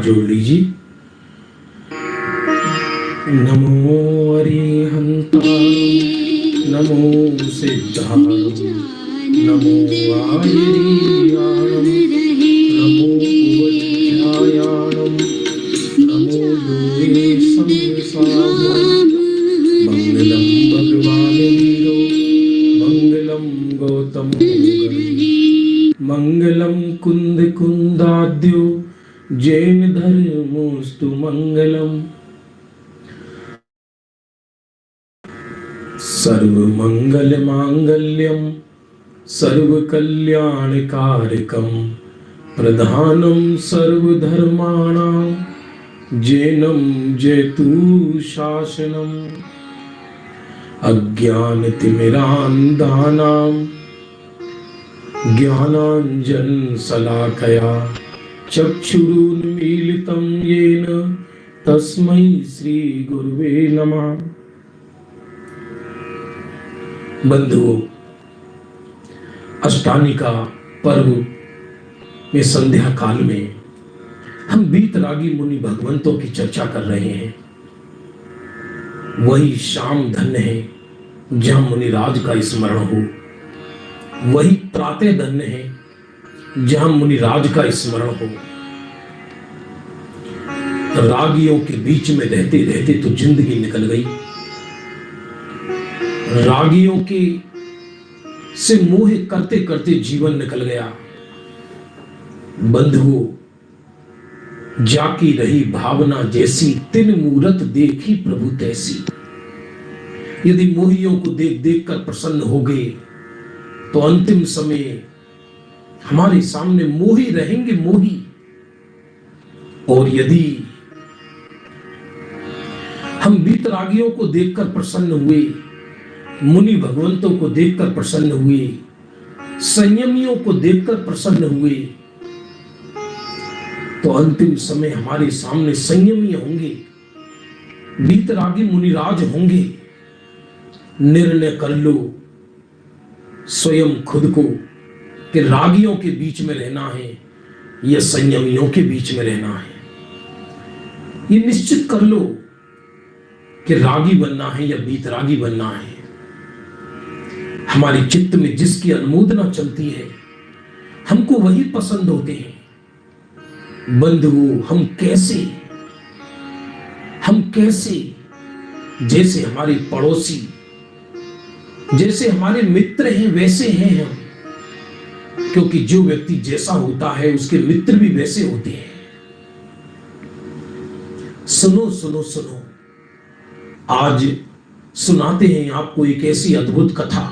हाथ जोड़ लीजिए। नमो अरिहंताय नमो सिद्धाय नमो आयर्याणं नमो उवध्यायाणं नमो योगे संसामं मंगलम भगवान वीरो मंगलम गौतम मंगलम कुंद कुंदाद्यो जैन धर्मोस्तु मंगलम। सर्वमंगल मांगल्यम सर्वकल्याणकारकम प्रधानम सर्वधर्माणां जैनम जयतु शासनम। अज्ञानतिमिरान्धानां ज्ञानाञ्जनशलाकया चक्षुरुन्मीलितं येन तस्मै श्रीगुरुवे नमः। बंधुओं, अष्टानी का पर्व में संध्या काल में हम वीतरागी मुनि भगवंतों की चर्चा कर रहे हैं। वही शाम धन्य है जहां मुनिराज का स्मरण हो, वही प्रातः धन्य है जहां मुनिराज का स्मरण हो। रागियों के बीच में रहते रहते तो जिंदगी निकल गई, रागियों के से मोह करते करते जीवन निकल गया। बंधुओं, जाकी रही भावना जैसी तिन मूरत देखी प्रभु तैसी। यदि मोहियों को देख देख कर प्रसन्न हो गए तो अंतिम समय हमारे सामने मोही रहेंगे, मोही। और यदि हम वीतरागियों को देखकर प्रसन्न हुए, मुनि भगवंतों को देखकर प्रसन्न हुए, संयमियों को देखकर प्रसन्न हुए, तो अंतिम समय हमारे सामने संयमी होंगे, वीतरागी मुनिराज होंगे। निर्णय कर लो स्वयं खुद को कि रागियों के बीच में रहना है या संयमियों के बीच में रहना है। ये निश्चित कर लो कि रागी बनना है या वीतरागी बनना है। हमारे चित्त में जिसकी अनुमोदना चलती है हमको वही पसंद होते हैं। बंधुओं, हम कैसे जैसे हमारे पड़ोसी, जैसे हमारे मित्र हैं वैसे हैं हम, क्योंकि जो व्यक्ति जैसा होता है उसके मित्र भी वैसे होते हैं। सुनो सुनो सुनो, आज सुनाते हैं आपको एक ऐसी अद्भुत कथा।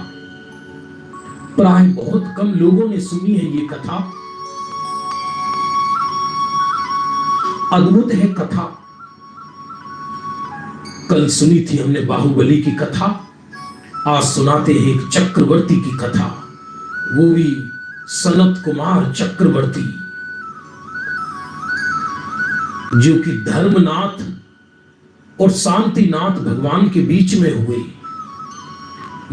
प्राय बहुत कम लोगों ने सुनी है ये कथा। अद्भुत है कथा। कल सुनी थी हमने बाहुबली की कथा, आज सुनाते हैं एक चक्रवर्ती की कथा, वो भी सनत कुमार चक्रवर्ती, जो कि धर्मनाथ और शांतिनाथ भगवान के बीच में हुए।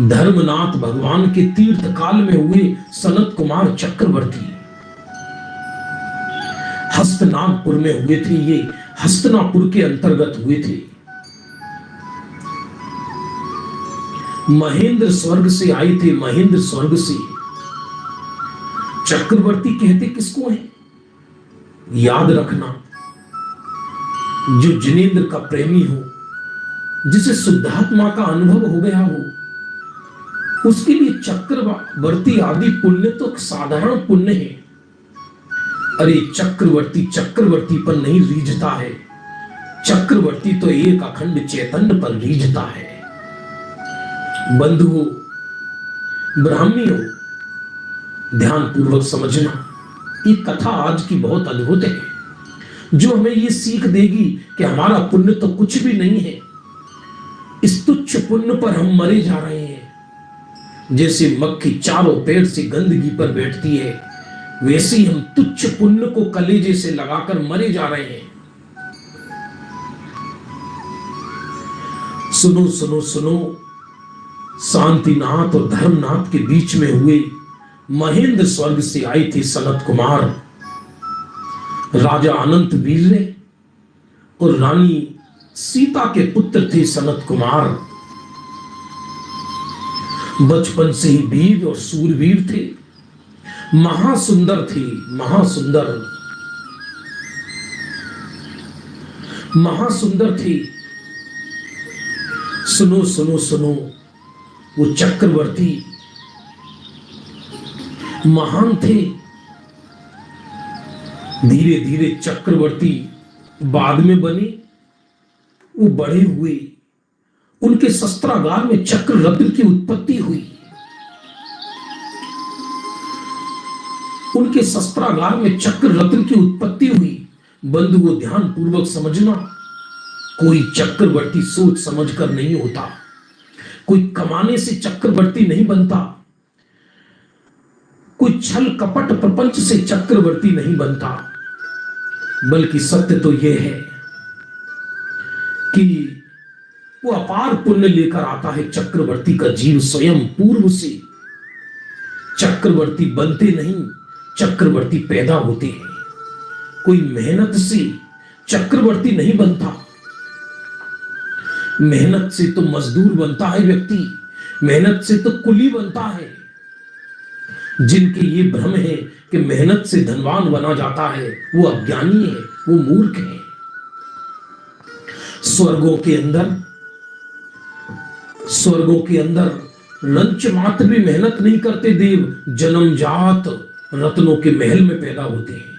धर्मनाथ भगवान के तीर्थ काल में हुए सनत कुमार चक्रवर्ती हस्तनापुर में हुए थे। ये हस्तनापुर के अंतर्गत हुए थे। महेंद्र स्वर्ग से आए थे, महेंद्र स्वर्ग से। चक्रवर्ती कहते किसको है? याद रखना, जो जिनेंद्र का प्रेमी हो, जिसे शुद्धात्मा का अनुभव हो गया हो, उसके लिए चक्रवर्ती आदि पुण्य तो साधारण पुण्य है। अरे चक्रवर्ती पर नहीं रीझता है, चक्रवर्ती तो एक अखंड चैतन्य पर रीझता है। बंधुओं, ब्राह्मणियों, ध्यान पूर्वक समझना, ये कथा आज की बहुत अद्भुत है, जो हमें ये सीख देगी कि हमारा पुण्य तो कुछ भी नहीं है। इस तुच्छ पुण्य पर हम मरे जा रहे हैं। जैसे मक्खी चारों पैर से गंदगी पर बैठती है, वैसे ही हम तुच्छ पुण्य को कलेजे से लगाकर मरे जा रहे हैं। सुनो सुनो सुनो, शांतिनाथ और धर्मनाथ के बीच में हुए महेंद्र स्वर्ग से आए थे सनत कुमार। राजा अनंत वीर्य और रानी सीता के पुत्र थे सनत कुमार। बचपन से ही वीर और सूरवीर थे, महासुंदर थे, महासुंदर महासुंदर थे। सुनो सुनो सुनो, वो चक्रवर्ती महान थे। धीरे धीरे चक्रवर्ती बाद में बने, वो बड़े हुए, उनके शस्त्रागार में चक्र रत्न की उत्पत्ति हुई। उनके शस्त्रागार में चक्र रत्न की उत्पत्ति हुई। बंधुओं, ध्यान पूर्वक समझना, कोई चक्रवर्ती सोच समझकर नहीं होता, कोई कमाने से चक्रवर्ती नहीं बनता, कोई छल कपट प्रपंच से चक्रवर्ती नहीं बनता, बल्कि सत्य तो यह है कि वो अपार पुण्य लेकर आता है। चक्रवर्ती का जीव स्वयं पूर्व से चक्रवर्ती बनते नहीं, चक्रवर्ती पैदा होते हैं। कोई मेहनत से चक्रवर्ती नहीं बनता, मेहनत से तो मजदूर बनता है व्यक्ति, मेहनत से तो कुली बनता है। जिनके ये भ्रम है कि मेहनत से धनवान बना जाता है, वो अज्ञानी है, वो मूर्ख है। स्वर्गों के अंदर लंच मात्र भी मेहनत नहीं करते देव, जन्मजात रत्नों के महल में पैदा होते हैं।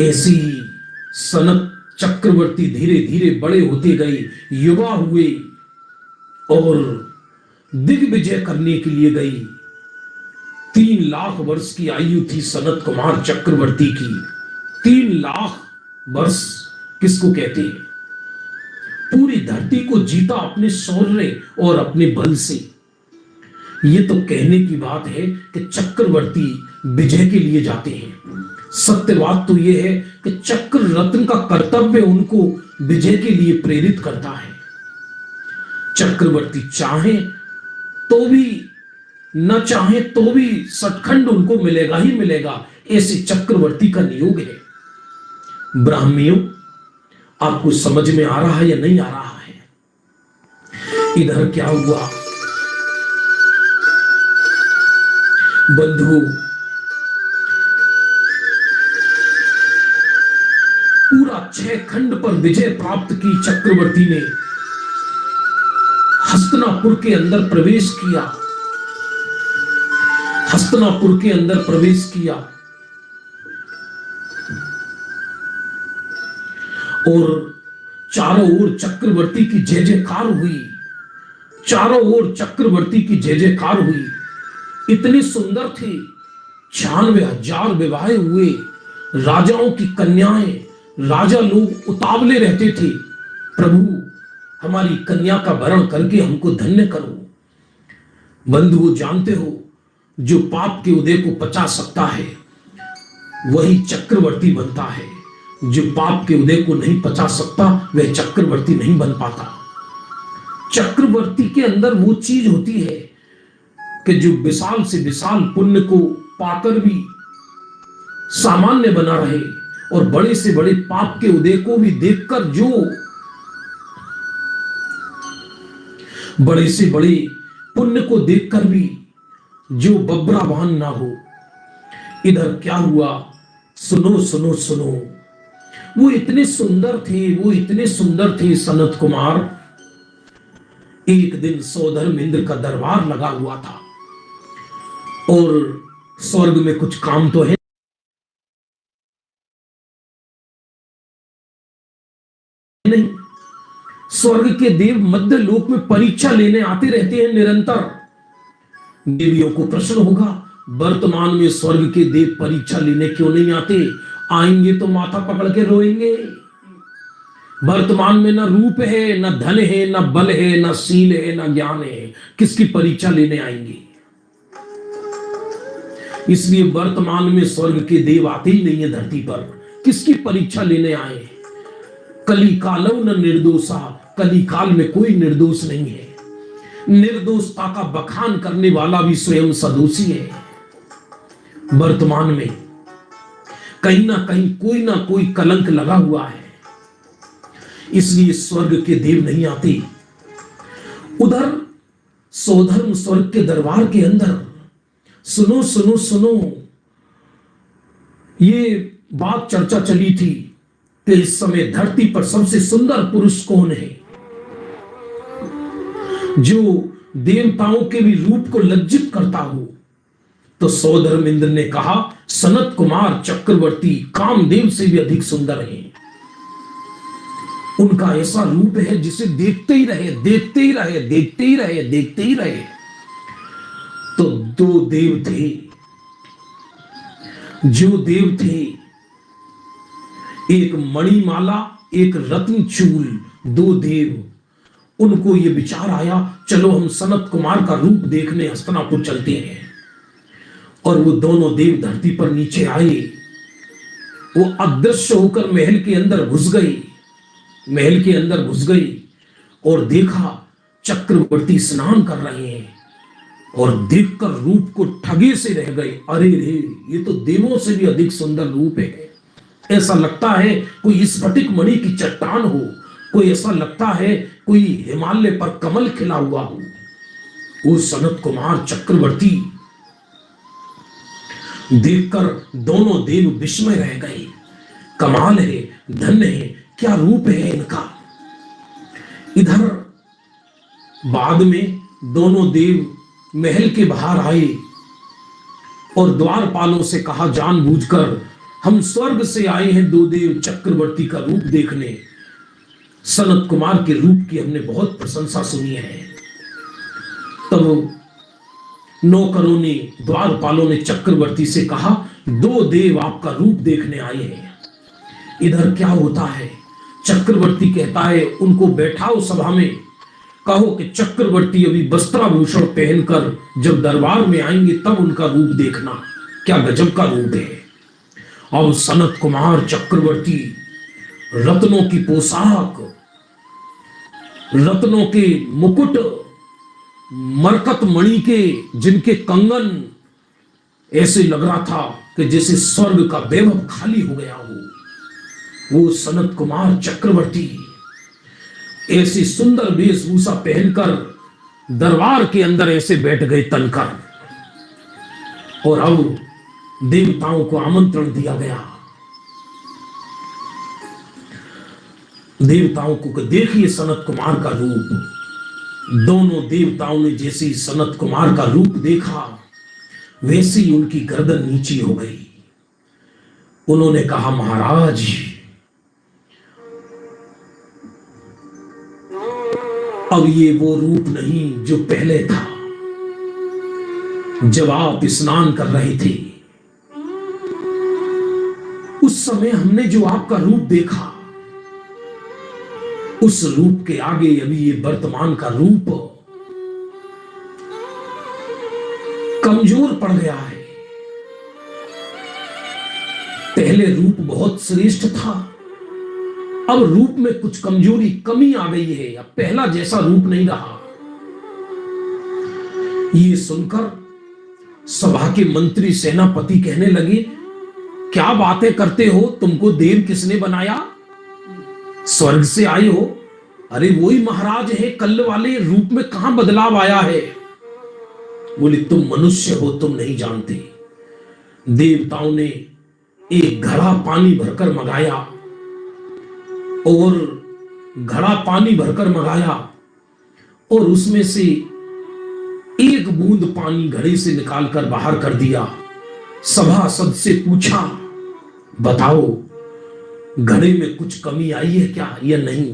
ऐसी ही सनत चक्रवर्ती धीरे धीरे बड़े होते गए, युवा हुए और दिग्विजय करने के लिए गई। 3 लाख वर्ष की आयु थी सनत कुमार चक्रवर्ती की। 3 लाख वर्ष किसको कहते हैं? पूरी धरती को जीता अपने शौर्य और अपने बल से। ये तो कहने की बात है कि चक्रवर्ती विजय के लिए जाते हैं। सत्य बात तो यह है कि चक्र रत्न का कर्तव्य उनको विजय के लिए प्रेरित करता है। चक्रवर्ती चाहे तो भी, न चाहे तो भी सचखंड उनको मिलेगा ही मिलेगा, ऐसे चक्रवर्ती का नियोग है। ब्राह्मणों, आपको समझ में आ रहा है या नहीं आ रहा है? इधर क्या हुआ बंधु, पूरा 6 खंड पर विजय प्राप्त की चक्रवर्ती ने। हस्तिनापुर के अंदर प्रवेश किया, हस्तिनापुर के अंदर प्रवेश किया और चारों ओर चक्रवर्ती की जय जयकार हुई, चारों ओर चक्रवर्ती की जय जयकार हुई। इतने सुंदर थे, 96,000 विवाह हुए। राजाओं की कन्याएं, राजा लोग उतावले रहते थे, प्रभु हमारी कन्या का वरण करके हमको धन्य करो। बंधुओं, जानते हो, जो पाप के उदय को पचा सकता है वही चक्रवर्ती बनता है। जो पाप के उदय को नहीं पचा सकता वह चक्रवर्ती नहीं बन पाता। चक्रवर्ती के अंदर वो चीज होती है कि जो विशाल से विशाल पुण्य को पाकर भी सामान्य बना रहे और बड़े से बड़े पाप के उदय को भी देखकर जो बड़े से बड़े पुण्य को देखकर भी जो बब्रावान ना हो। इधर क्या हुआ? सुनो सुनो सुनो, वो इतने सुंदर थे, वो इतने सुंदर थे सनत कुमार। एक दिन सौधर्म इंद्र का दरबार लगा हुआ था और स्वर्ग में कुछ काम तो है नहीं। स्वर्ग के देव मध्य लोक में परीक्षा लेने आते रहते हैं निरंतर। देवियों को प्रश्न होगा, वर्तमान में स्वर्ग के देव परीक्षा लेने क्यों नहीं आते? आएंगे तो माथा पकड़ के रोएंगे। वर्तमान में न रूप है, न धन है, न बल है, न शील है, न ज्ञान है, किसकी परीक्षा लेने आएंगे? इसलिए वर्तमान में स्वर्ग के देव आते ही नहीं है धरती पर, किसकी परीक्षा लेने आए? कली कालो न निर्दोषा, कली काल में कोई निर्दोष नहीं है। निर्दोषता का बखान करने वाला भी स्वयं सदोषी है। वर्तमान में कहीं ना कोई कलंक लगा हुआ है, इसलिए स्वर्ग के देव नहीं आते। उधर सौधर्म स्वर्ग के दरबार के अंदर सुनो सुनो सुनो, ये बात चर्चा चली थी कि इस समय धरती पर सबसे सुंदर पुरुष कौन है, जो देवताओं के भी रूप को लज्जित करता हो। तो सौधर्म इंद्र ने कहा, सनत कुमार चक्रवर्ती कामदेव से भी अधिक सुंदर हैं। उनका ऐसा रूप है जिसे देखते ही रहे, देखते ही रहे, देखते ही रहे, देखते ही रहे। तो दो देव थे, जो देव थे, एक मणिमाला, एक रत्नचूल, दो देव। उनको ये विचार आया, चलो हम सनत कुमार का रूप देखने हस्तिनापुर चलते हैं। और वो दोनों देव धरती पर नीचे आए। वो अदृश्य होकर महल के अंदर घुस गए, महल के अंदर घुस गए और देखा चक्रवर्ती स्नान कर रहे हैं। और देखकर रूप को ठगे से रह गए। अरे रे, ये तो देवों से भी अधिक सुंदर रूप है। ऐसा लगता है कोई स्फटिक मणि की चट्टान हो, कोई ऐसा लगता है कोई हिमालय पर कमल खिला हुआ हो। वो सनत कुमार चक्रवर्ती देखकर दोनों देव विस्मय रह गए। कमाल है, धन्य है, क्या रूप है इनका। इधर बाद में दोनों देव महल के बाहर आए और द्वारपालों से कहा, जानबूझकर हम स्वर्ग से आए हैं दो देव चक्रवर्ती का रूप देखने। सनत कुमार के रूप की हमने बहुत प्रशंसा सुनी है। तब नौकरों ने, द्वारपालों ने चक्रवर्ती से कहा, दो देव आपका रूप देखने आए हैं। इधर क्या होता है? चक्रवर्ती कहता है, उनको बैठाओ सभा में, कहो कि चक्रवर्ती अभी वस्त्राभूषण पहनकर जब दरबार में आएंगे तब उनका रूप देखना, क्या गजब का रूप है। और सनत कुमार चक्रवर्ती रत्नों की पोशाक, रत्नों के मुकुट, मरकत मणि के जिनके कंगन, ऐसे लग रहा था कि जैसे स्वर्ग का वैभव खाली हो गया हो। वो सनत कुमार चक्रवर्ती ऐसी सुंदर वेशभूषा पहनकर दरबार के अंदर ऐसे बैठ गए तनकर। और अब देवताओं को आमंत्रण दिया गया। देवताओं को देखिए सनत कुमार का रूप। दोनों देवताओं ने जैसे सनत कुमार का रूप देखा, वैसे ही उनकी गर्दन नीची हो गई। उन्होंने कहा, महाराज, अब ये वो रूप नहीं जो पहले था, जब आप स्नान कर रहे थे। उस समय हमने जो आपका रूप देखा, उस रूप के आगे अभी ये वर्तमान का रूप कमजोर पड़ गया है। पहले रूप बहुत श्रेष्ठ था, अब रूप में कुछ कमजोरी, कमी आ गई है। अब पहला जैसा रूप नहीं रहा। ये सुनकर सभा के मंत्री सेनापति कहने लगे, क्या बातें करते हो, तुमको देव किसने बनाया? स्वर्ग से आए हो? अरे वही महाराज है कल वाले, रूप में कहां बदलाव आया है? बोले, तुम मनुष्य हो, तुम नहीं जानते। देवताओं ने एक घड़ा पानी भरकर मंगाया और घड़ा पानी भरकर मंगाया और उसमें से एक बूंद पानी घड़े से निकालकर बाहर कर दिया। सभासद से पूछा, बताओ घड़े में कुछ कमी आई है क्या या नहीं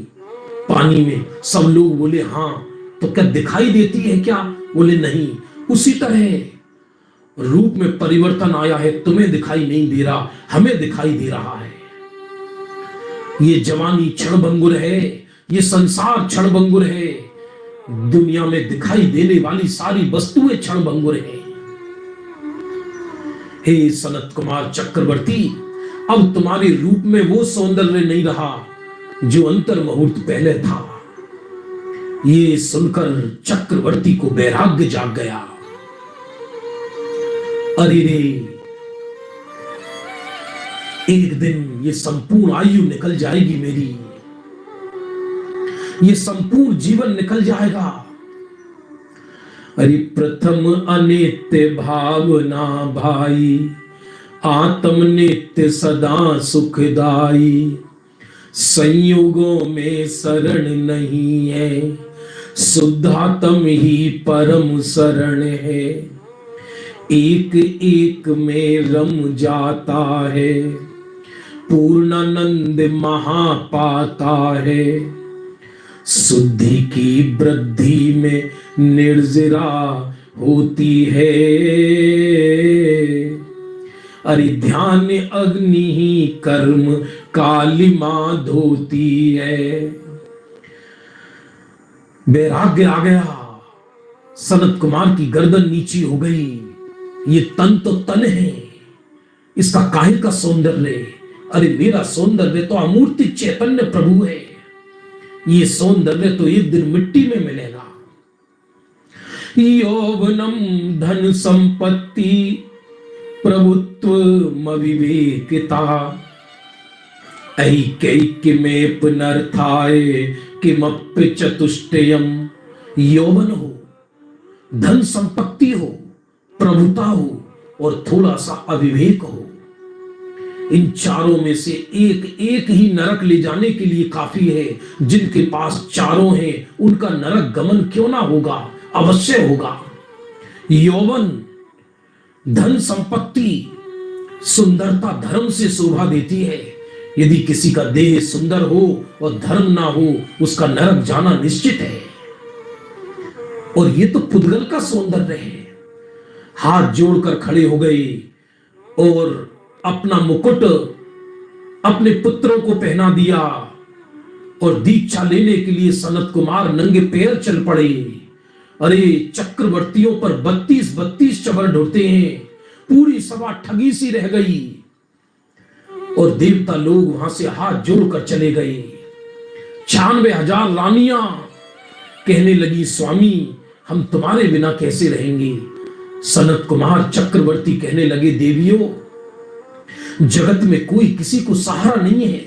पानी में? सब लोग बोले हाँ। तो क्या दिखाई देती है क्या? बोले नहीं। उसी तरह रूप में परिवर्तन आया है, तुम्हें दिखाई नहीं दे रहा, हमें दिखाई दे रहा है। ये जवानी क्षणभंगुर है, ये संसार क्षणभंगुर है, दुनिया में दिखाई देने वाली सारी वस्तुएं क्षणभंगुर है। हे सनत कुमार चक्रवर्ती, अब तुम्हारे रूप में वो सौंदर्य नहीं रहा जो अंतर मुहूर्त पहले था। ये सुनकर चक्रवर्ती को वैराग्य जाग गया। अरे रे, एक दिन ये संपूर्ण आयु निकल जाएगी मेरी, ये संपूर्ण जीवन निकल जाएगा। अरे प्रथम अनित्य भावना भाई, आत्म नित्य सदा सुखदाई। संयोगों में शरण नहीं है, शुद्धात्म ही परम शरण है। एक एक में रम जाता है, पूर्णानंद महा पाता है। शुद्धि की वृद्धि में निर्जरा होती है। अरे ध्यान अग्नि ही कर्म कालिमा धोती है। वैराग्य आ गया, सनत कुमार की गर्दन नीची हो गई। ये तन तो तन है, इसका काहे का सौंदर्य? अरे मेरा सौंदर्य तो अमूर्ति चैतन्य प्रभु है। ये सौंदर्य तो एक दिन मिट्टी में मिलेगा। यौवनम धन संपत्ति प्रभुत्व अविवेकिता, ऐक्य में पुनर्थाय किमप्य चतुष्टयम। यौवन हो, धन संपत्ति हो, प्रभुता हो और थोड़ा सा अविवेक हो, इन चारों में से एक एक ही नरक ले जाने के लिए काफी है। जिनके पास चारों हैं उनका नरक गमन क्यों ना होगा, अवश्य होगा। यौवन, धन संपत्ति, सुंदरता धर्म से शोभा देती है। यदि किसी का देह सुंदर हो और धर्म ना हो, उसका नरक जाना निश्चित है। और ये तो पुद्गल का सौंदर्य है। हाथ जोड़कर खड़े हो गए और अपना मुकुट अपने पुत्रों को पहना दिया और दीक्षा लेने के लिए सनत कुमार नंगे पैर चल पड़े। अरे चक्रवर्तियों पर 32 चबर ढोते हैं। पूरी सभा ठगी सी रह गई और देवता लोग वहां से हाथ जोड़कर चले गए। 96,000 रानियां कहने लगी, स्वामी हम तुम्हारे बिना कैसे रहेंगे। सनत कुमार चक्रवर्ती कहने लगे, देवियों जगत में कोई किसी को सहारा नहीं है,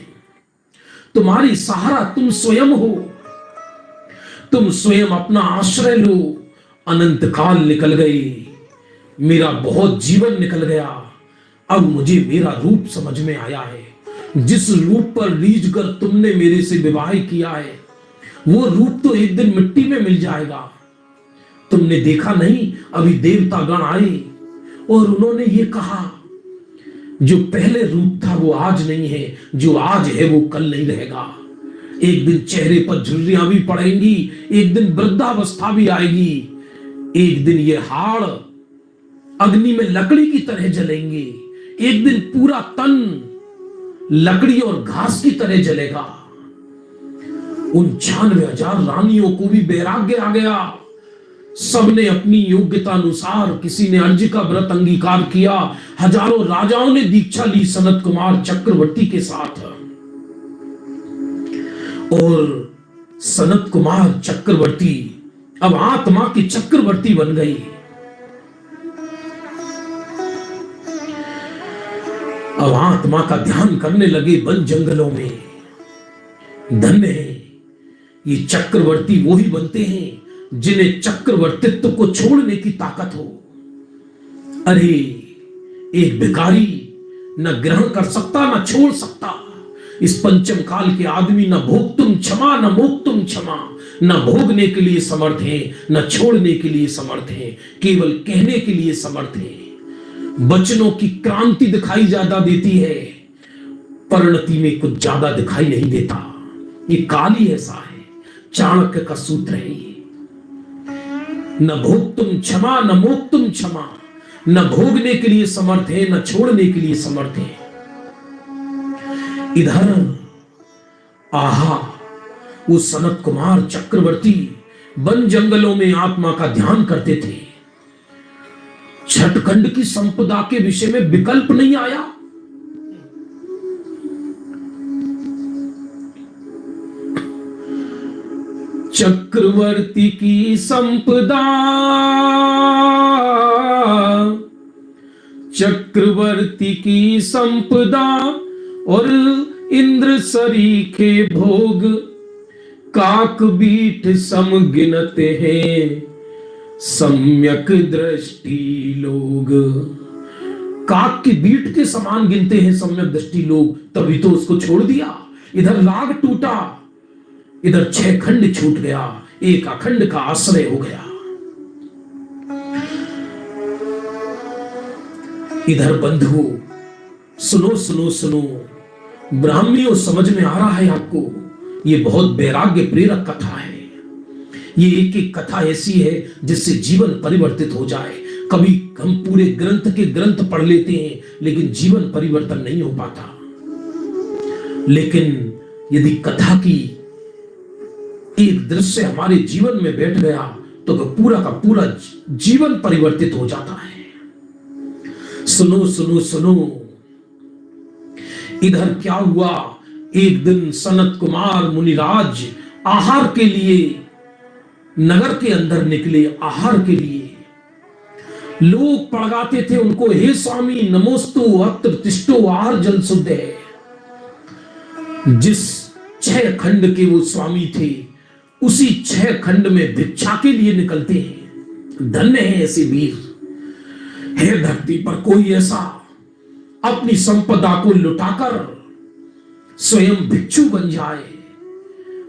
तुम्हारी सहारा तुम स्वयं हो। तुम स्वयं अपना आश्रय लो। अनंत काल निकल गए, मेरा बहुत जीवन निकल गया। अब मुझे मेरा रूप समझ में आया है। जिस रूप पर रीझ कर तुमने मेरे से विवाह किया है, वो रूप तो एक दिन मिट्टी में मिल जाएगा। तुमने देखा नहीं, अभी देवता गण आए और उन्होंने ये कहा, जो पहले रूप था वो आज नहीं है, जो आज है वो कल नहीं रहेगा। एक दिन चेहरे पर झुर्रियां भी पड़ेंगी, एक दिन वृद्धावस्था भी आएगी, एक दिन ये हाड़ अग्नि में लकड़ी की तरह जलेंगे, एक दिन पूरा तन लकड़ी और घास की तरह जलेगा। उन 96,000 रानियों को भी वैराग्य आ गया। सबने अपनी योग्यता अनुसार, किसी ने अर्ज का व्रत अंगीकार किया। हजारों राजाओं ने दीक्षा ली सनत कुमार चक्रवर्ती के साथ। और सनत कुमार चक्रवर्ती अब आत्मा की चक्रवर्ती बन गई। अब आत्मा का ध्यान करने लगे वन जंगलों में। धन्य है ये चक्रवर्ती, वो ही बनते हैं जिन्हें चक्रवर्तित्व को छोड़ने की ताकत हो। अरे एक भिखारी न ग्रहण कर सकता न छोड़ सकता। इस पंचम काल के आदमी न भोक्तुम क्षमा न मोक्तुम क्षमा, न भोगने के लिए समर्थ है न छोड़ने के लिए समर्थ है, केवल कहने के लिए समर्थ है। वचनों की क्रांति दिखाई ज्यादा देती है, परिणति में कुछ ज्यादा दिखाई नहीं देता। ये काल ही ऐसा है, चाणक्य का सूत्र है ये। न भोक्तुम क्षमा न मोक्तुम क्षमा, न भोगने के लिए समर्थ है न छोड़ने के लिए समर्थ है। इधर आहा वो सनत कुमार चक्रवर्ती वन जंगलों में आत्मा का ध्यान करते थे। छठखंड की संपदा के विषय में विकल्प नहीं आया। चक्रवर्ती की संपदा, चक्रवर्ती की संपदा और इंद्र सरीखे भोग काक बीट सम गिनते हैं सम्यक दृष्टि लोग। काक की बीट के समान गिनते हैं सम्यक दृष्टि लोग, तभी तो उसको छोड़ दिया। इधर राग टूटा, इधर 6 खंड छूट गया, एक अखंड का आश्रय हो गया। इधर बंधु सुनो सुनो सुनो, ब्राह्मणियों समझ में आ रहा है आपको, ये बहुत वैराग्य प्रेरक कथा है। ये एक एक कथा ऐसी है जिससे जीवन परिवर्तित हो जाए। कभी हम पूरे ग्रंथ के ग्रंथ पढ़ लेते हैं लेकिन जीवन परिवर्तन नहीं हो पाता, लेकिन यदि कथा की एक दृश्य हमारे जीवन में बैठ गया तो पूरा का पूरा जीवन परिवर्तित हो जाता है। सुनो सुनो सुनो, इधर क्या हुआ, एक दिन सनत कुमार मुनिराज आहार के लिए नगर के अंदर निकले। आहार के लिए लोग पड़गाते थे उनको, हे स्वामी नमोस्तु अत्र तिष्ठो आहार जल शुद्ध है। जिस 6 खंड के वो स्वामी थे उसी 6 खंड में भिक्षा के लिए निकलते हैं। धन्य है ऐसे वीर। हे धरती पर कोई ऐसा अपनी संपदा को लुटाकर स्वयं भिक्षु बन जाए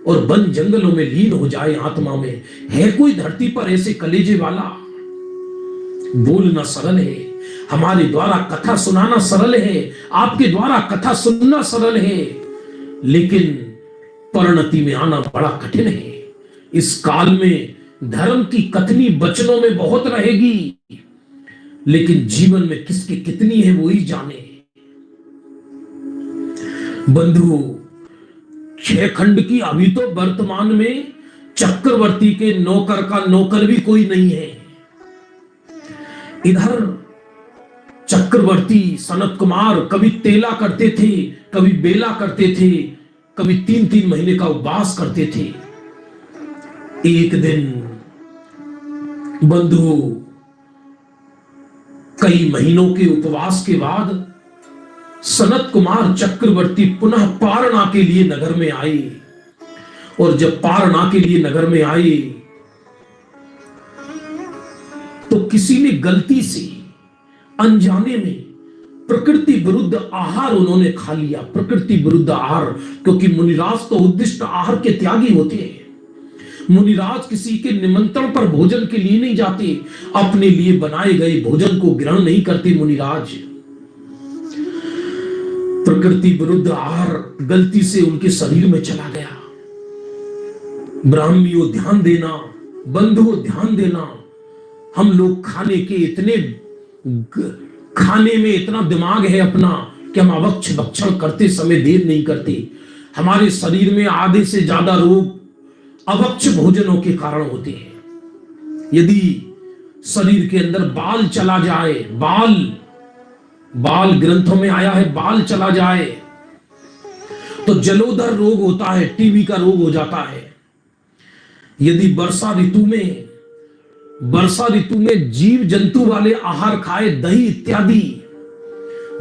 और वन जंगलों में लीन हो जाए आत्मा में। है कोई धरती पर ऐसे कलेजे वाला? बोलना सरल है, हमारे द्वारा कथा सुनाना सरल है, आपके द्वारा कथा सुनना सरल है, लेकिन परिणति में आना बड़ा कठिन है। इस काल में धर्म की कथनी वचनों में बहुत रहेगी, लेकिन जीवन में किसकी कितनी है वो ही जाने। बंधु 6 खंड की अभी तो वर्तमान में चक्रवर्ती के नौकर का नौकर भी कोई नहीं है। इधर चक्रवर्ती सनत कुमार कभी तेला करते थे, कभी बेला करते थे, कभी 3-3 महीने का उपवास करते थे। एक दिन बंधु कई महीनों के उपवास के बाद सनत कुमार चक्रवर्ती पुनः पारणा के लिए नगर में आए। और जब पारणा के लिए नगर में आए तो किसी ने गलती से अनजाने में प्रकृति विरुद्ध आहार उन्होंने खा लिया। प्रकृति विरुद्ध आहार, क्योंकि मुनिराज तो उद्दिष्ट आहार के त्यागी होते हैं। मुनिराज किसी के निमंत्रण पर भोजन के लिए नहीं जाते, अपने लिए बनाए गए भोजन को ग्रहण नहीं करते मुनिराज। प्रकृति विरुद्ध आहार गलती से उनके शरीर में चला गया। ब्राह्मणियों ध्यान देना, बंधुओं ध्यान देना, हम लोग खाने में इतना दिमाग है अपना कि हम अवक्ष भक्षण करते समय देर नहीं करते। हमारे शरीर में आधे से ज्यादा रोग अवक्ष भोजनों के कारण होते हैं। यदि शरीर के अंदर बाल चला जाए, बाल ग्रंथों में आया है, बाल चला जाए तो जलोदर रोग होता है, टीबी का रोग हो जाता है। यदि वर्षा ऋतु में जीव जंतु वाले आहार खाए, दही इत्यादि,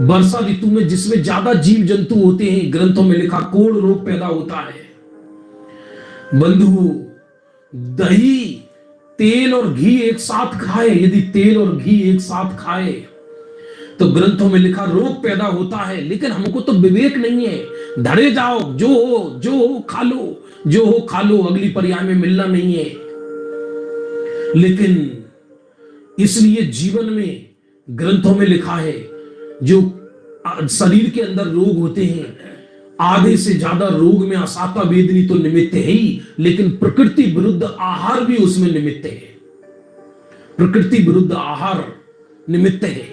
वर्षा ऋतु में जिसमें ज्यादा जीव जंतु होते हैं, ग्रंथों में लिखा कोढ़ रोग पैदा होता है। बंधु दही, तेल और घी एक साथ खाए, यदि तेल और घी एक साथ खाए तो ग्रंथों में लिखा रोग पैदा होता है। लेकिन हमको तो विवेक नहीं है, धड़े जाओ, जो हो खा लो, जो हो खा लो, अगली पर्याय में मिलना नहीं है। लेकिन इसलिए जीवन में ग्रंथों में लिखा है जो शरीर के अंदर रोग होते हैं, आधे से ज्यादा रोग में असाता वेदनी तो निमित्त है ही, लेकिन प्रकृति विरुद्ध आहार भी उसमें निमित्त है। प्रकृति विरुद्ध आहार निमित्त है।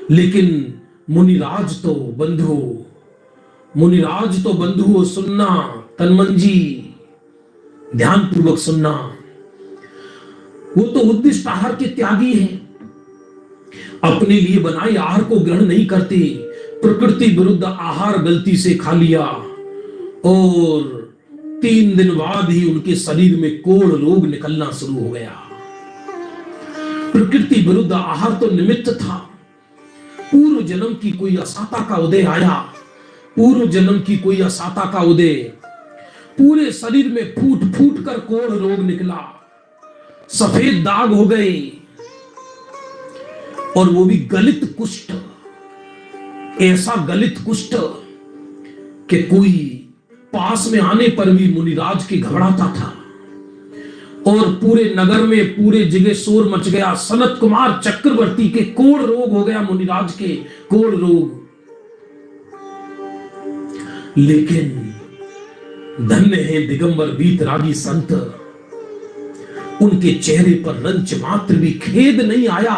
लेकिन मुनिराज तो बंधु सुनना, तन्मन जी ध्यान पूर्वक सुनना, वो तो उद्दिष्ट आहार के त्यागी हैं, अपने लिए बनाए आहार को ग्रहण नहीं करते, प्रकृति विरुद्ध आहार गलती से खा लिया और 3 दिन बाद ही उनके शरीर में कोढ़ रोग निकलना शुरू हो गया। प्रकृति विरुद्ध आहार तो निमित्त था, पूर्व जन्म की कोई असाता का उदय आया, पूर्व जन्म की कोई असाता का उदय, पूरे शरीर में फूट फूट कर कोढ़ रोग निकला, सफेद दाग हो गए, और वो भी गलित कुष्ठ, ऐसा गलित कुष्ठ कि कोई पास में आने पर भी मुनिराज की घबराता था। और पूरे नगर में पूरे जगह शोर मच गया, सनत कुमार चक्रवर्ती के कोढ़ रोग हो गया, मुनिराज के कोढ़ रोग। लेकिन धन्य है दिगंबर वीतरागी संत, उनके चेहरे पर रंच मात्र भी खेद नहीं आया,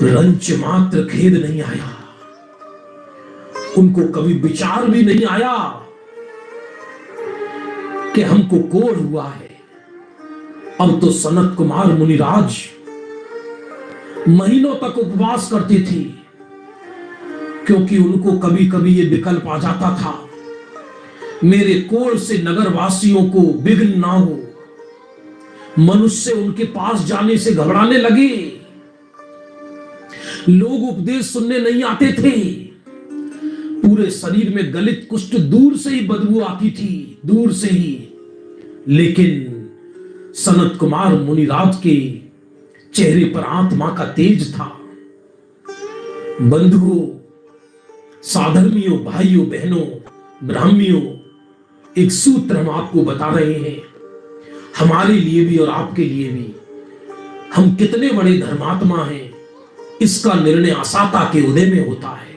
रंच मात्र खेद नहीं आया। उनको कभी विचार भी नहीं आया कि हमको कोढ़ हुआ है। अब तो सनत कुमार मुनिराज महीनों तक उपवास करते थे, क्योंकि उनको कभी कभी ये विकल्प आ जाता था, मेरे कोढ़ से नगर वासियों को विघ्न ना हो। मनुष्य उनके पास जाने से घबराने लगे, लोग उपदेश सुनने नहीं आते थे, पूरे शरीर में गलित कुष्ठ, दूर से ही बदबू आती थी, दूर से ही। लेकिन सनत कुमार मुनिराज के चेहरे पर आत्मा का तेज था। बंधुओं, साधर्मियों, भाइयों बहनों, ब्राह्मणों, एक सूत्र हम आपको बता रहे हैं, हमारे लिए भी और आपके लिए भी। हम कितने बड़े धर्मात्मा हैं, इसका निर्णय असाता के उदय में होता है।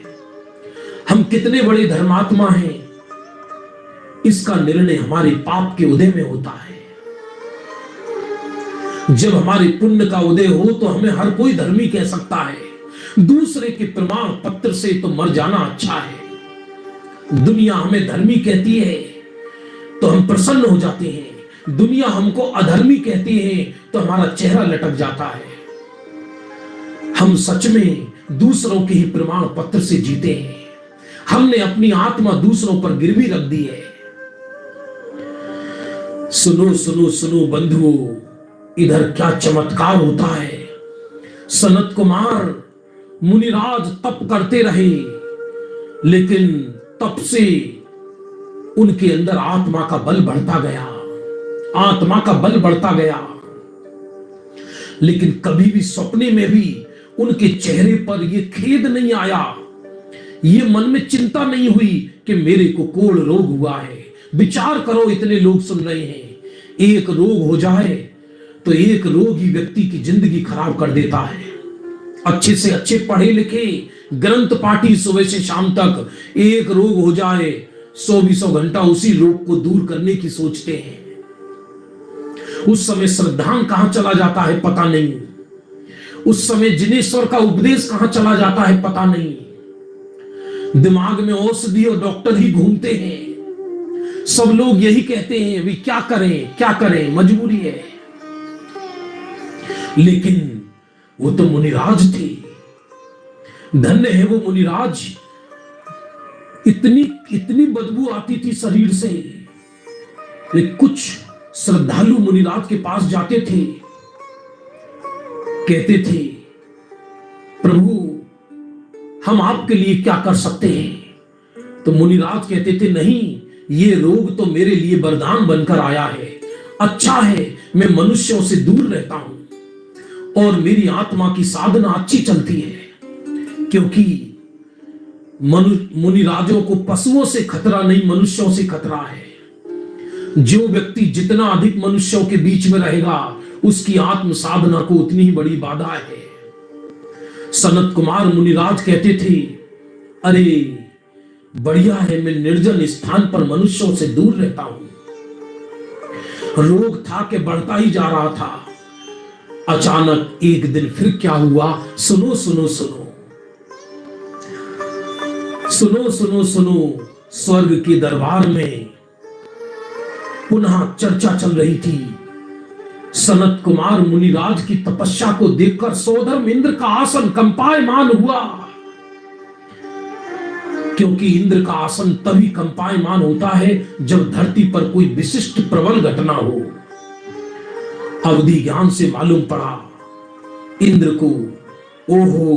हम कितने बड़े धर्मात्मा हैं, इसका निर्णय हमारे पाप के उदय में होता है। जब हमारे पुण्य का उदय हो तो हमें हर कोई धर्मी कह सकता है, दूसरे के प्रमाण पत्र से तो मर जाना अच्छा है। दुनिया हमें धर्मी कहती है तो हम प्रसन्न हो जाते हैं, दुनिया हमको अधर्मी कहती है तो हमारा चेहरा लटक जाता है। हम सच में दूसरों के ही प्रमाण पत्र से जीते हैं, हमने अपनी आत्मा दूसरों पर गिरवी रख दी है। सुनो सुनो सुनो बंधुओं, इधर क्या चमत्कार होता है। सनत कुमार मुनिराज तप करते रहे, लेकिन तप से उनके अंदर आत्मा का बल बढ़ता गया, आत्मा का बल बढ़ता गया। लेकिन कभी भी सपने में भी उनके चेहरे पर यह खेद नहीं आया, ये मन में चिंता नहीं हुई कि मेरे को कोढ़ रोग हुआ है। विचार करो, इतने लोग सुन रहे हैं, एक रोग हो जाए तो एक रोग ही व्यक्ति की जिंदगी खराब कर देता है। अच्छे से अच्छे पढ़े लिखे ग्रंथ पाठी सुबह से शाम तक एक रोग हो जाए, 100-200 घंटा उसी रोग को दूर करने की सोचते हैं। उस समय श्रद्धांग कहां चला जाता है पता नहीं, उस समय जिनेश्वर का उपदेश कहां चला जाता है पता नहीं। दिमाग में औषधि और डॉक्टर ही घूमते हैं, सब लोग यही कहते हैं भी क्या करें क्या करें, मजबूरी है। लेकिन वो तो मुनिराज थे, धन्य है वो मुनिराज। इतनी इतनी बदबू आती थी शरीर से, लेकिन कुछ श्रद्धालु मुनिराज के पास जाते थे, कहते थे प्रभु हम आपके लिए क्या कर सकते हैं। तो मुनिराज कहते थे नहीं, ये रोग तो मेरे लिए वरदान बनकर आया है। अच्छा है मैं मनुष्यों से दूर रहता हूं और मेरी आत्मा की साधना अच्छी चलती है, क्योंकि मुनिराजों को पशुओं से खतरा नहीं, मनुष्यों से खतरा है। जो व्यक्ति जितना अधिक मनुष्यों के बीच में रहेगा, उसकी आत्म साधना को उतनी ही बड़ी बाधा है। सनत कुमार मुनिराज कहते थे अरे बढ़िया है, मैं निर्जन स्थान पर मनुष्यों से दूर रहता हूं। रोग था कि बढ़ता ही जा रहा था। अचानक एक दिन फिर क्या हुआ, सुनो सुनो सुनो सुनो सुनो सुनो। स्वर्ग के दरबार में पुनः चर्चा चल रही थी। सनत कुमार मुनिराज की तपस्या को देखकर सोधर्म इंद्र का आसन कंपायमान हुआ, क्योंकि इंद्र का आसन तभी कंपायमान होता है जब धरती पर कोई विशिष्ट प्रबल घटना हो। अवधि ज्ञान से मालूम पड़ा इंद्र को, ओहो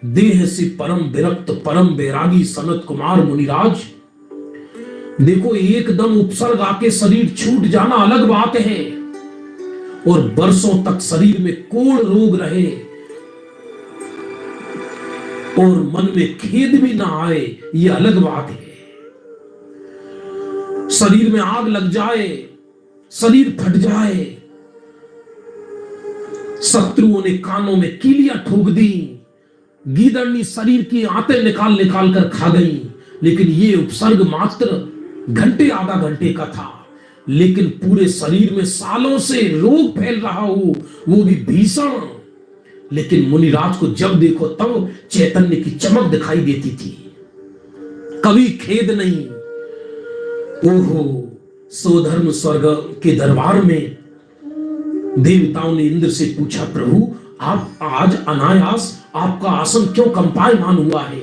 देह से परम विरक्त परम बैरागी सनत कुमार मुनिराज। देखो, एकदम उपसर्ग आके शरीर छूट जाना अलग बात है, और बरसों तक शरीर में कोढ़ रोग रहे और मन में खेद भी ना आए, ये अलग बात है। शरीर में आग लग जाए, शरीर फट जाए, शत्रुओं ने कानों में कीलियां ठोक दी, गीदड़नी शरीर की आंतें निकाल निकाल कर खा गई, लेकिन ये उपसर्ग मात्र घंटे आधा घंटे का था। लेकिन पूरे शरीर में सालों से रोग फैल रहा हो, वो भी भीषण। लेकिन मुनिराज को जब देखो तब चैतन्य की चमक दिखाई देती थी, कभी खेद नहीं। ओहो, सोधर्म स्वर्ग के दरबार में देवताओं ने इंद्र से पूछा, प्रभु आप आज अनायास आपका आसन क्यों कंपायमान हुआ है?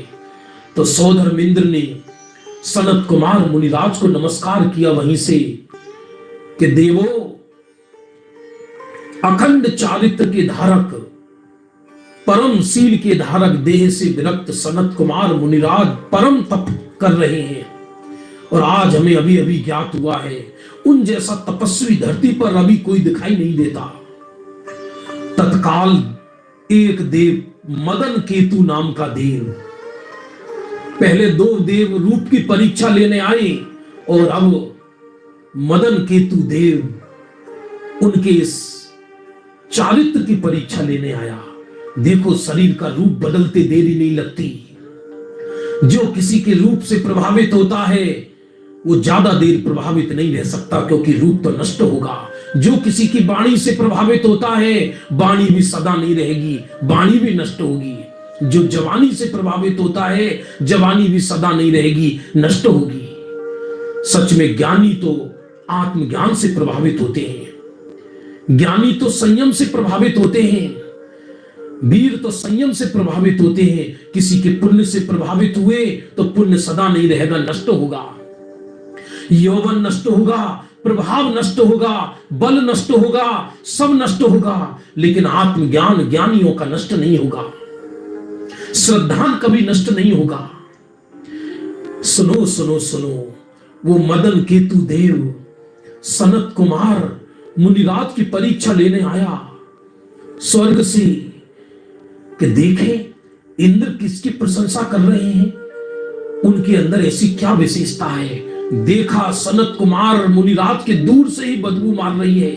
तो सोधर्म इंद्र ने सनत कुमार मुनिराज को नमस्कार किया वहीं से कि देवो, अखंड चारित्र के धारक परम शील के धारक देह से विरक्त सनत कुमार मुनिराज परम तप कर रहे हैं, और आज हमें अभी अभी ज्ञात हुआ है उन जैसा तपस्वी धरती पर अभी कोई दिखाई नहीं देता। तत्काल एक देव मदन केतु नाम का देव, पहले दो देव रूप की परीक्षा लेने आए और अब मदन केतु देव उनके इस चारित्र की परीक्षा लेने आया। देखो, शरीर का रूप बदलते देरी नहीं लगती। जो किसी के रूप से प्रभावित होता है वो ज्यादा देर प्रभावित नहीं रह सकता, क्योंकि रूप तो नष्ट होगा। जो किसी की वाणी से प्रभावित होता है, वाणी भी सदा नहीं रहेगी, वाणी भी नष्ट होगी। जो जवानी से प्रभावित होता है, जवानी भी सदा नहीं रहेगी, नष्ट होगी। सच में ज्ञानी तो आत्मज्ञान से प्रभावित होते हैं, ज्ञानी तो संयम से प्रभावित होते हैं, वीर तो संयम से प्रभावित होते हैं। किसी के पुण्य से प्रभावित हुए तो पुण्य सदा नहीं रहेगा, नष्ट होगा। यौवन नष्ट होगा, प्रभाव नष्ट होगा, बल नष्ट होगा, सब नष्ट होगा, लेकिन आत्मज्ञान ज्ञानियों का नष्ट नहीं होगा। श्रद्धा कभी नष्ट नहीं होगा। सुनो सुनो सुनो, वो मदन केतु देव सनत कुमार मुनिराज की परीक्षा लेने आया स्वर्ग से कि देखें इंद्र किसकी प्रशंसा कर रहे हैं, उनके अंदर ऐसी क्या विशेषता है। देखा, सनत कुमार मुनिराज के दूर से ही बदबू मार रही है।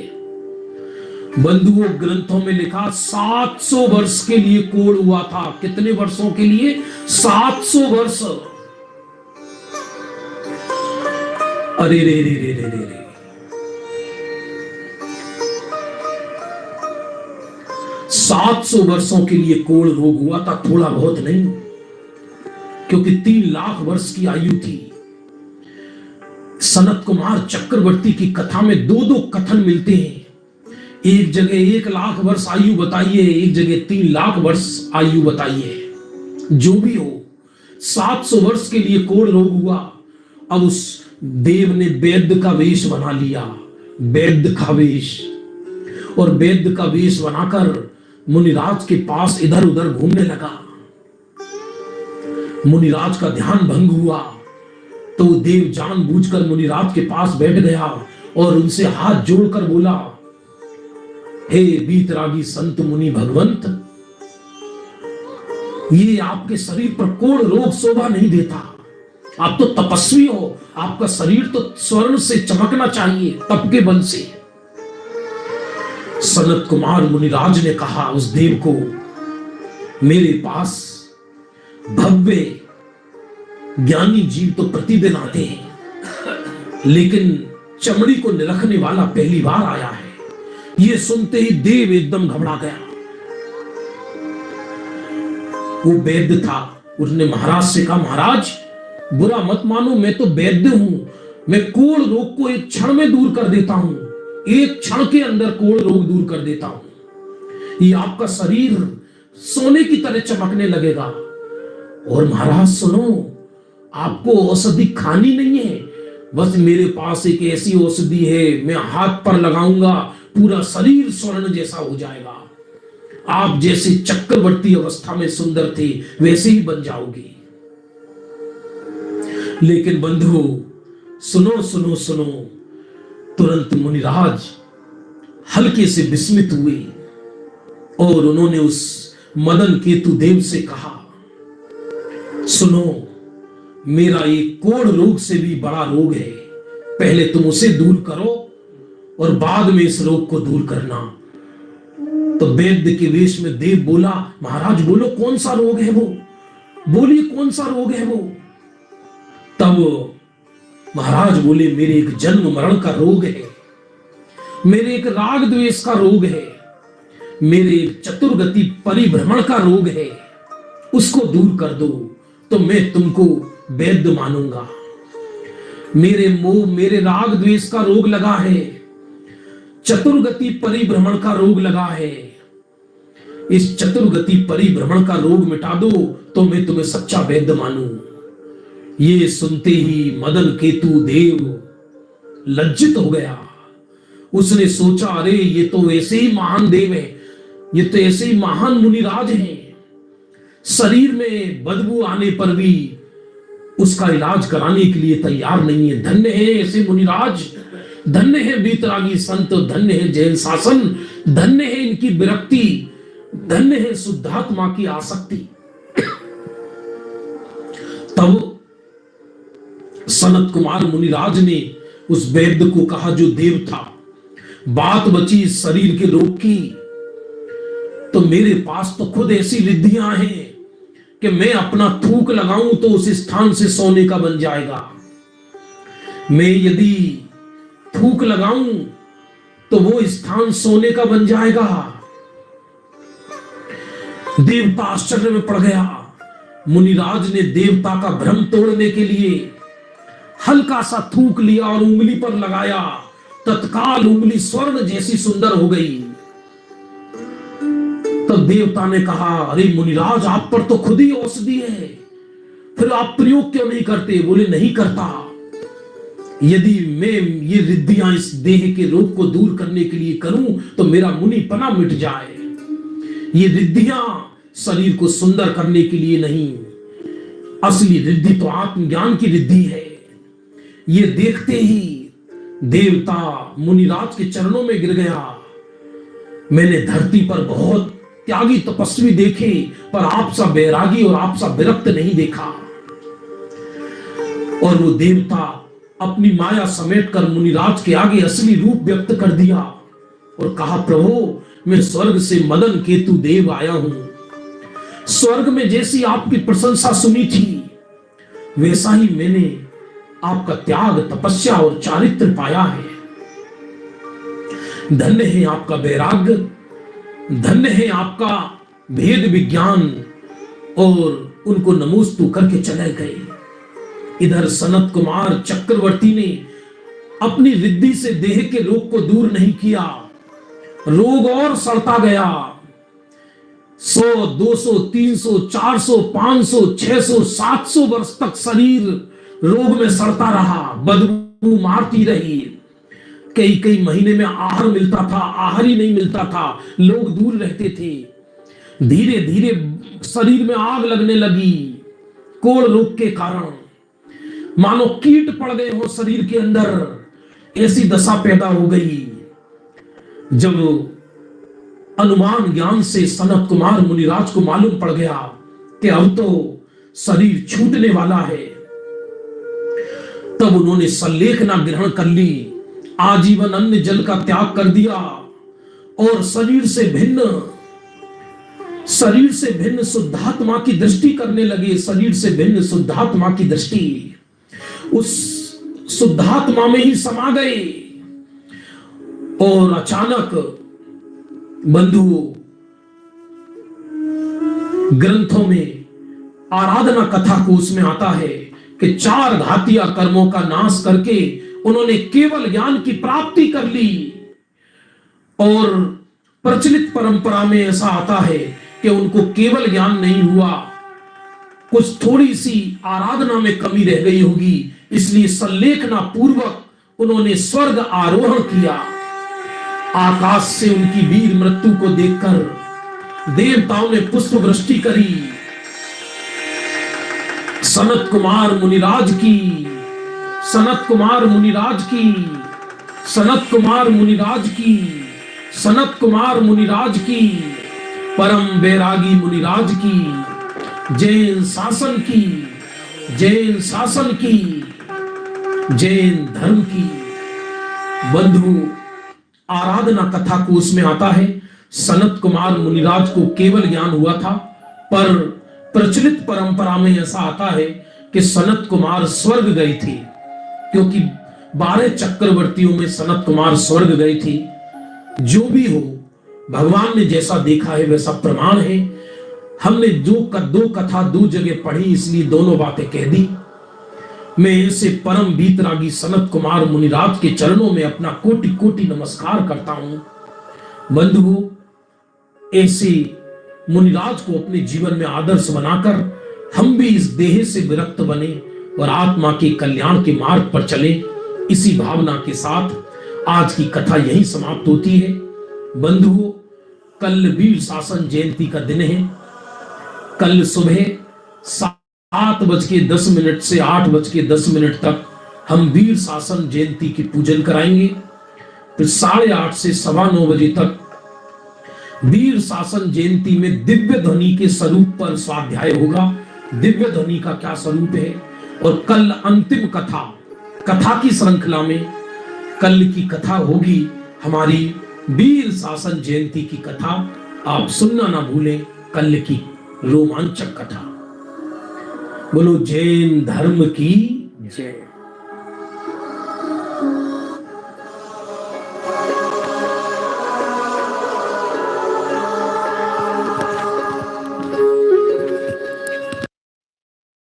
बंधुओं, ग्रंथों में लिखा 700 वर्ष के लिए कोढ़ हुआ था। कितने वर्षों के लिए? 700 वर्ष। अरे रे रे रे रे रे रे, 700 वर्षों के लिए कोढ़ रोग हुआ था, थोड़ा बहुत नहीं, क्योंकि 3 लाख वर्ष की आयु थी। सनत कुमार चक्रवर्ती की कथा में 2-2 कथन मिलते हैं। एक जगह 1 लाख वर्ष आयु बताइए, एक जगह 3 लाख वर्ष आयु बताइए। जो भी हो, 700 वर्ष के लिए कोढ़ रोग हुआ। अब उस देव ने वैद्य का वेश बना लिया, वैद्य का वेश, और वैद्य का वेश बनाकर मुनिराज के पास इधर उधर घूमने लगा। मुनिराज का ध्यान भंग हुआ तो देव जानबूझकर मुनिराज के पास बैठ गया और उनसे हाथ जोड़कर बोला, हे वीतरागी संत मुनि भगवंत, ये आपके शरीर पर कोढ़ रोग शोभा नहीं देता। आप तो तपस्वी हो, आपका शरीर तो स्वर्ण से चमकना चाहिए, तप के बल से। सनत कुमार मुनिराज ने कहा उस देव को, मेरे पास भव्य ज्ञानी जीव तो प्रतिदिन आते हैं, लेकिन चमड़ी को निरखने वाला पहली बार आया है। यह सुनते ही देव एकदम घबरा गया। वो वैद्य था, उसने महाराज से कहा, महाराज बुरा मत मानो, मैं तो वैद्य हूं, मैं कोढ़ रोग को एक क्षण में दूर कर देता हूं, एक क्षण के अंदर कोढ़ रोग दूर कर देता हूं। ये आपका शरीर सोने की तरह चमकने लगेगा। और महाराज सुनो, आपको औषधि खानी नहीं है, बस मेरे पास एक ऐसी औषधि है, मैं हाथ पर लगाऊंगा पूरा शरीर स्वर्ण जैसा हो जाएगा। आप जैसे चक्रवर्ती अवस्था में सुंदर थे वैसे ही बन जाओगे। लेकिन बंधुओं, सुनो सुनो सुनो, तुरंत मुनिराज हल्के से विस्मित हुए और उन्होंने उस मदन केतु देव से कहा, सुनो, मेरा एक कोढ़ रोग से भी बड़ा रोग है, पहले तुम उसे दूर करो और बाद में इस रोग को दूर करना। तो वैद्य के वेश में देव बोला, महाराज बोलो कौन सा रोग है वो, बोलिए कौन सा रोग है वो। तब महाराज बोले, मेरे एक जन्म मरण का रोग है, मेरे एक राग द्वेष का रोग है, मेरे एक चतुर्गति परिभ्रमण का रोग है, उसको दूर कर दो तो मैं तुमको वैद्य मानूंगा। मेरे मोह, मेरे राग द्वेष का रोग लगा है, चतुर्गति परिभ्रमण का रोग लगा है, इस चतुर्गति परिभ्रमण का रोग मिटा दो तो मैं तुम्हें सच्चा वैद्य मानूं। ये सुनते ही मदन केतु देव लज्जित हो गया। उसने सोचा, अरे ये तो ऐसे ही महान देव है, ये तो ऐसे ही महान मुनिराज हैं, शरीर में बदबू आने पर भी उसका इलाज कराने के लिए तैयार नहीं है। धन्य है ऐसे मुनिराज, धन्य है वीतरागी संत, धन्य है जैन शासन, धन्य है इनकी विरक्ति, धन्य है शुद्धात्मा की आसक्ति। तब सनत कुमार मुनिराज ने उस वैद्य को कहा जो देव था, बात बची इस शरीर के रोग की, तो मेरे पास तो खुद ऐसी रिद्धियां हैं कि मैं अपना थूक लगाऊं तो उस स्थान से सोने का बन जाएगा। मैं यदि थूक लगाऊं तो वो स्थान सोने का बन जाएगा। देवता आश्चर्य में पड़ गया। मुनिराज ने देवता का भ्रम तोड़ने के लिए हल्का सा थूक लिया और उंगली पर लगाया, तत्काल उंगली स्वर्ण जैसी सुंदर हो गई। तो देवता ने कहा, अरे मुनिराज, आप पर तो खुद ही औषधि है, फिर आप प्रयोग क्यों नहीं करते? बोले, नहीं करता। यदि मैं ये रिद्धियां इस देह के रोग को दूर करने के लिए करूं तो मेरा मुनिपना मिट जाए। ये रिद्धियां शरीर को सुंदर करने के लिए नहीं, असली रिद्धि तो आत्मज्ञान की रिद्धि है। ये देखते ही देवता मुनिराज के चरणों में गिर गया। मैंने धरती पर बहुत त्यागी तपस्वी देखे, पर आप सा बैरागी और आप सा विरक्त नहीं देखा। और वो देवता अपनी माया समेटकर मुनिराज के आगे असली रूप व्यक्त कर दिया और कहा, प्रभु, मैं स्वर्ग से मदन केतु देव आया हूं। स्वर्ग में जैसी आपकी प्रशंसा सुनी थी, वैसा ही मैंने आपका त्याग, तपस्या और चारित्र पाया है। धन्य है आपका वैराग्य, धन्य है आपका भेद विज्ञान। और उनको नमोस्तु करके चले गए। इधर सनत कुमार चक्रवर्ती ने अपनी रिद्धि से देह के रोग को दूर नहीं किया, रोग और सड़ता गया। 100, 200, 300, 400, 500, 600, 700 वर्ष तक शरीर रोग में सड़ता रहा, बदबू मारती रही। कई कई महीने में आहार मिलता था, आहार ही नहीं मिलता था, लोग दूर रहते थे। धीरे धीरे शरीर में आग लगने लगी कोढ़ रोग के कारण, मानो कीट पड़ गए हो शरीर के अंदर, ऐसी दशा पैदा हो गई। जब अनुमान ज्ञान से सनत कुमार मुनिराज को मालूम पड़ गया कि अब तो शरीर छूटने वाला है, तब उन्होंने सल्लेखना ग्रहण कर ली, आजीवन अन्न जल का त्याग कर दिया और शरीर से भिन्न शुद्धात्मा की दृष्टि करने लगे। शरीर से भिन्न शुद्धात्मा की दृष्टि, उस शुद्धात्मा में ही समा गए। और अचानक बंधुओं, ग्रंथों में आराधना कथा को उसमें आता है कि 4 घातिया कर्मों का नाश करके उन्होंने केवल ज्ञान की प्राप्ति कर ली। और प्रचलित परंपरा में ऐसा आता है कि उनको केवल ज्ञान नहीं हुआ, कुछ थोड़ी सी आराधना में कमी रह गई होगी, इसलिए सल्लेखना पूर्वक उन्होंने स्वर्ग आरोहण किया। आकाश से उनकी वीर मृत्यु को देखकर देवताओं ने पुष्प वृष्टि करी। सनत कुमार मुनिराज की, सनत कुमार मुनिराज की, सनत कुमार मुनिराज की, सनत कुमार मुनिराज की, परम बैरागी मुनिराज की, जैन शासन की, जैन शासन की, जैन धर्म की। बंधु, आराधना कथा को उसमें आता है, सनत कुमार मुनिराज को केवल ज्ञान हुआ था, पर प्रचलित परंपरा में ऐसा आता है कि सनत कुमार स्वर्ग गए थे, क्योंकि 12 चक्रवर्तियों में सनत कुमार स्वर्ग गए थे। जो भी हो, भगवान ने जैसा देखा है वैसा प्रमाण है। हमने दो कथा 2 जगह पढ़ी, इसलिए दोनों बातें कह दी। मैं ऐसे परम बीतरागी सनत कुमार मुनिराज के चरणों में अपना कोटि कोटि नमस्कार करता हूं। बंधुओं, ऐसे मुनिराज को अपने जीवन में आदर्श बनाकर हम भी इस देह से विरक्त बने और आत्मा के कल्याण के मार्ग पर चले। इसी भावना के साथ आज की कथा यहीं समाप्त होती है। बंधुओं, कल वीर शासन जयंती का दिन है। कल सुबह 7:10 से 8:10 तक हम वीर शासन जयंती की पूजन कराएंगे। फिर 8:30 से 9:15 बजे तक वीर शासन जयंती में दिव्य ध्वनि के स्वरूप पर स्वाध्याय होगा। दिव्य ध्वनि का क्या स्वरूप है, और कल अंतिम कथा की श्रृंखला में कल की कथा होगी हमारी वीर शासन जयंती की कथा। आप सुनना ना भूलें कल की रोमांचक कथा। बोलो जैन धर्म की जय।